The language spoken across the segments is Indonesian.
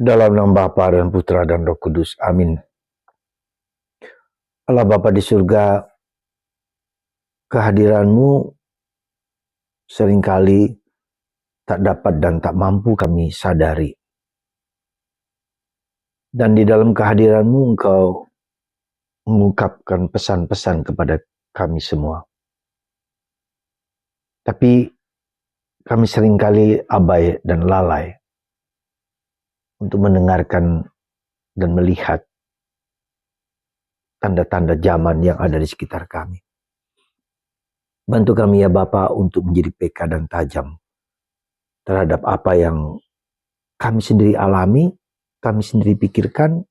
Dalam nama Bapa dan Putra dan Roh Kudus. Amin. Allah Bapa di surga, kehadiran-Mu seringkali tak dapat dan tak mampu kami sadari. Dan di dalam kehadiran-Mu Engkau mengungkapkan pesan-pesan kepada kami semua. Tapi kami seringkali abai dan lalai untuk mendengarkan dan melihat tanda-tanda zaman yang ada di sekitar kami. Bantu kami ya Bapa untuk menjadi peka dan tajam terhadap apa yang kami sendiri alami, kami sendiri pikirkan,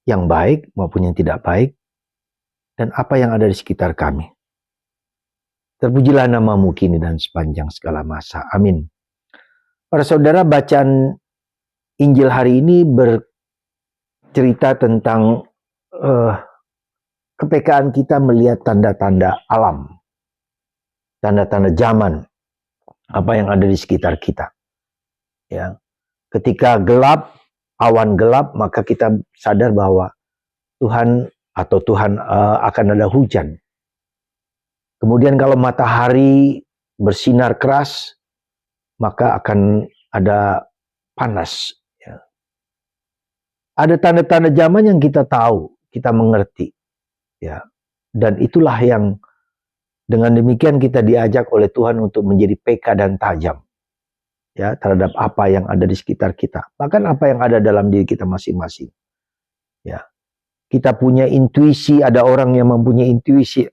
yang baik maupun yang tidak baik, dan apa yang ada di sekitar kami. Terpujilah nama-Mu kini dan sepanjang segala masa. Amin. Para saudara, bacaan Injil hari ini bercerita tentang kepekaan kita melihat tanda-tanda alam, tanda-tanda zaman, apa yang ada di sekitar kita. Ya, ketika gelap, awan gelap, maka kita sadar bahwa Tuhan akan ada hujan. Kemudian kalau matahari bersinar keras, maka akan ada panas. Ya. Ada tanda-tanda zaman yang kita tahu, kita mengerti. Ya. Dan itulah yang dengan demikian kita diajak oleh Tuhan untuk menjadi peka dan tajam. Ya, terhadap apa yang ada di sekitar kita. Bahkan apa yang ada dalam diri kita masing-masing. Ya. Kita punya intuisi, ada orang yang mempunyai intuisi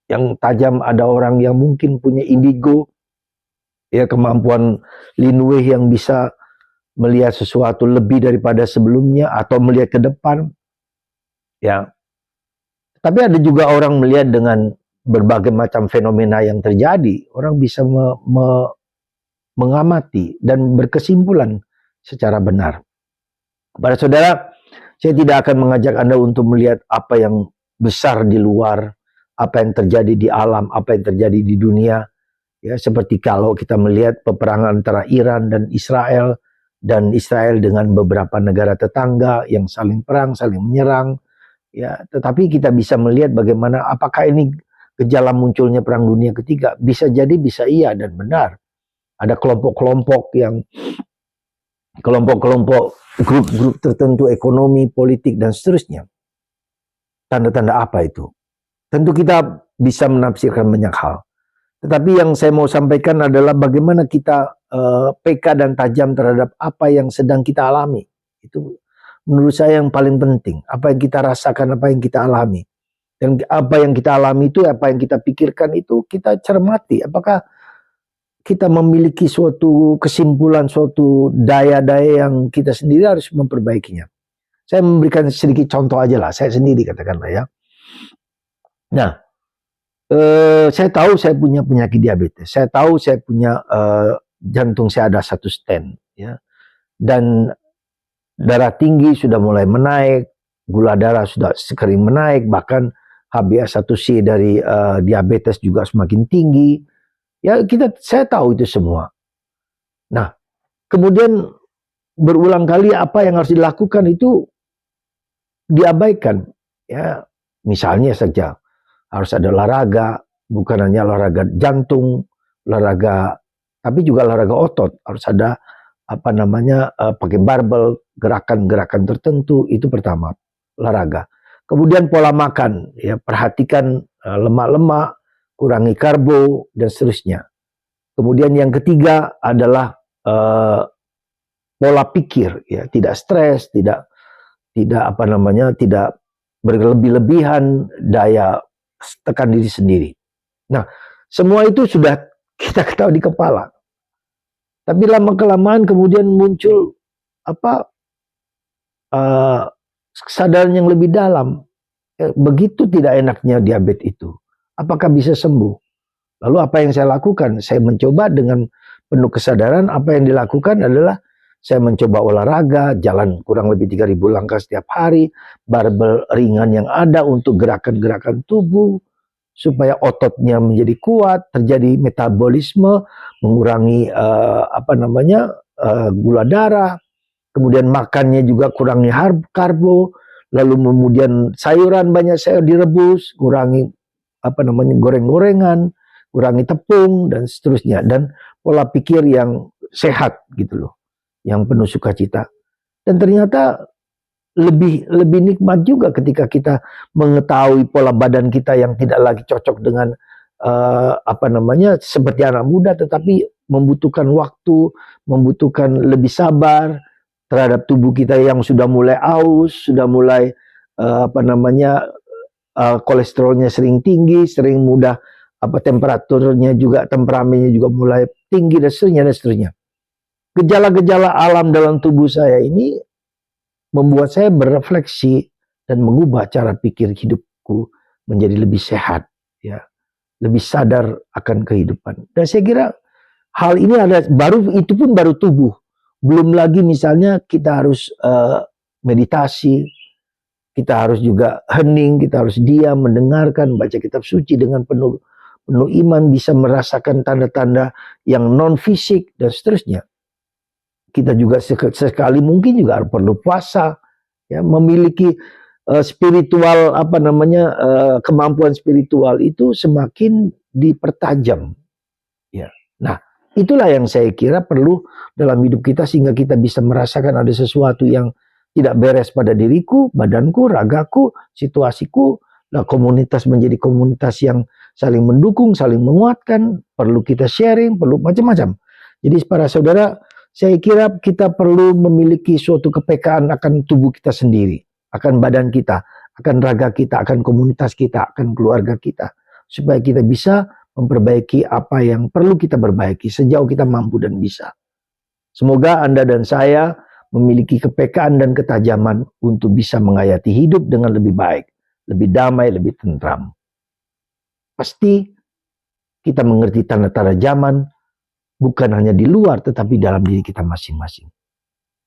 yang tajam, ada orang yang mungkin punya indigo, ya, kemampuan linweh yang bisa melihat sesuatu lebih daripada sebelumnya atau melihat ke depan. Ya. Tapi ada juga orang melihat dengan berbagai macam fenomena yang terjadi. Orang bisa mengamati dan berkesimpulan secara benar. Para saudara, saya tidak akan mengajak Anda untuk melihat apa yang besar di luar, apa yang terjadi di alam, apa yang terjadi di dunia. Ya, seperti kalau kita melihat peperangan antara Iran dan Israel dengan beberapa negara tetangga yang saling perang, saling menyerang. Ya, tetapi kita bisa melihat bagaimana apakah ini gejala munculnya perang dunia ketiga. Bisa jadi, bisa iya dan benar. Ada kelompok-kelompok grup-grup tertentu, ekonomi, politik, dan seterusnya. Tanda-tanda apa itu? Tentu kita bisa menafsirkan banyak hal. Tetapi yang saya mau sampaikan adalah bagaimana kita peka dan tajam terhadap apa yang sedang kita alami. Itu menurut saya yang paling penting. Apa yang kita rasakan, apa yang kita alami. Dan apa yang kita alami itu, apa yang kita pikirkan itu kita cermati. Apakah kita memiliki suatu kesimpulan, suatu daya-daya yang kita sendiri harus memperbaikinya. Saya memberikan sedikit contoh aja lah, saya sendiri katakanlah ya. Nah, saya tahu saya punya penyakit diabetes, saya tahu saya punya jantung saya ada 1 stent, ya, dan darah tinggi sudah mulai menaik, gula darah sudah sering menaik, bahkan HbA1c dari diabetes juga semakin tinggi. Ya, saya tahu itu semua. Nah, kemudian berulang kali apa yang harus dilakukan itu diabaikan. Ya, misalnya saja harus ada olahraga, bukan hanya olahraga jantung, olahraga, tapi juga olahraga otot. Harus ada pakai barbel, gerakan-gerakan tertentu. Itu pertama, olahraga. Kemudian pola makan, ya, perhatikan lemak-lemak, kurangi karbo dan seterusnya. Kemudian yang ketiga adalah pola pikir, ya, tidak stres, tidak berlebih-lebihan, daya tekan diri sendiri. Nah, semua itu sudah kita ketahui di kepala. Tapi lama-kelamaan kemudian muncul kesadaran yang lebih dalam. Begitu tidak enaknya diabetes itu. Apakah bisa sembuh? Lalu apa yang saya lakukan? Saya mencoba dengan penuh kesadaran. Apa yang dilakukan adalah saya mencoba olahraga, jalan kurang lebih 3.000 langkah setiap hari, barbel ringan yang ada untuk gerakan-gerakan tubuh, supaya ototnya menjadi kuat, terjadi metabolisme, mengurangi gula darah. kemudian makannya juga kurangi karbo, lalu kemudian sayuran banyak saya direbus, kurangi goreng-gorengan, kurangi tepung dan seterusnya, dan pola pikir yang sehat gitu loh, yang penuh sukacita. Dan ternyata lebih nikmat juga ketika kita mengetahui pola badan kita yang tidak lagi cocok dengan seperti anak muda, tetapi membutuhkan waktu, membutuhkan lebih sabar terhadap tubuh kita yang sudah mulai aus, sudah mulai kolesterolnya sering tinggi, sering mudah temperamennya juga mulai tinggi dan seterusnya. Gejala-gejala alam dalam tubuh saya ini membuat saya berefleksi dan mengubah cara pikir hidupku menjadi lebih sehat, ya, lebih sadar akan kehidupan. Dan saya kira hal ini itu pun baru tubuh. Belum lagi misalnya kita harus meditasi, kita harus juga hening, kita harus diam, mendengarkan, baca kitab suci dengan penuh iman, bisa merasakan tanda-tanda yang non fisik dan seterusnya. Kita juga sekali mungkin juga perlu puasa, ya, memiliki spiritual kemampuan spiritual itu semakin dipertajam, ya. Nah, itulah yang saya kira perlu dalam hidup kita sehingga kita bisa merasakan ada sesuatu yang tidak beres pada diriku, badanku, ragaku, situasiku. Nah, komunitas menjadi komunitas yang saling mendukung, saling menguatkan, perlu kita sharing, perlu macam-macam. Jadi para saudara, saya kira kita perlu memiliki suatu kepekaan akan tubuh kita sendiri, akan badan kita, akan raga kita, akan komunitas kita, akan keluarga kita, supaya kita bisa memperbaiki apa yang perlu kita perbaiki sejauh kita mampu dan bisa. Semoga Anda dan saya memiliki kepekaan dan ketajaman untuk bisa menghayati hidup dengan lebih baik, lebih damai, lebih tentram. Pasti kita mengerti tanda-tanda zaman, bukan hanya di luar, tetapi dalam diri kita masing-masing.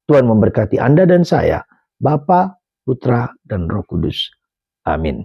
Tuhan memberkati Anda dan saya, Bapa, Putra, dan Roh Kudus. Amin.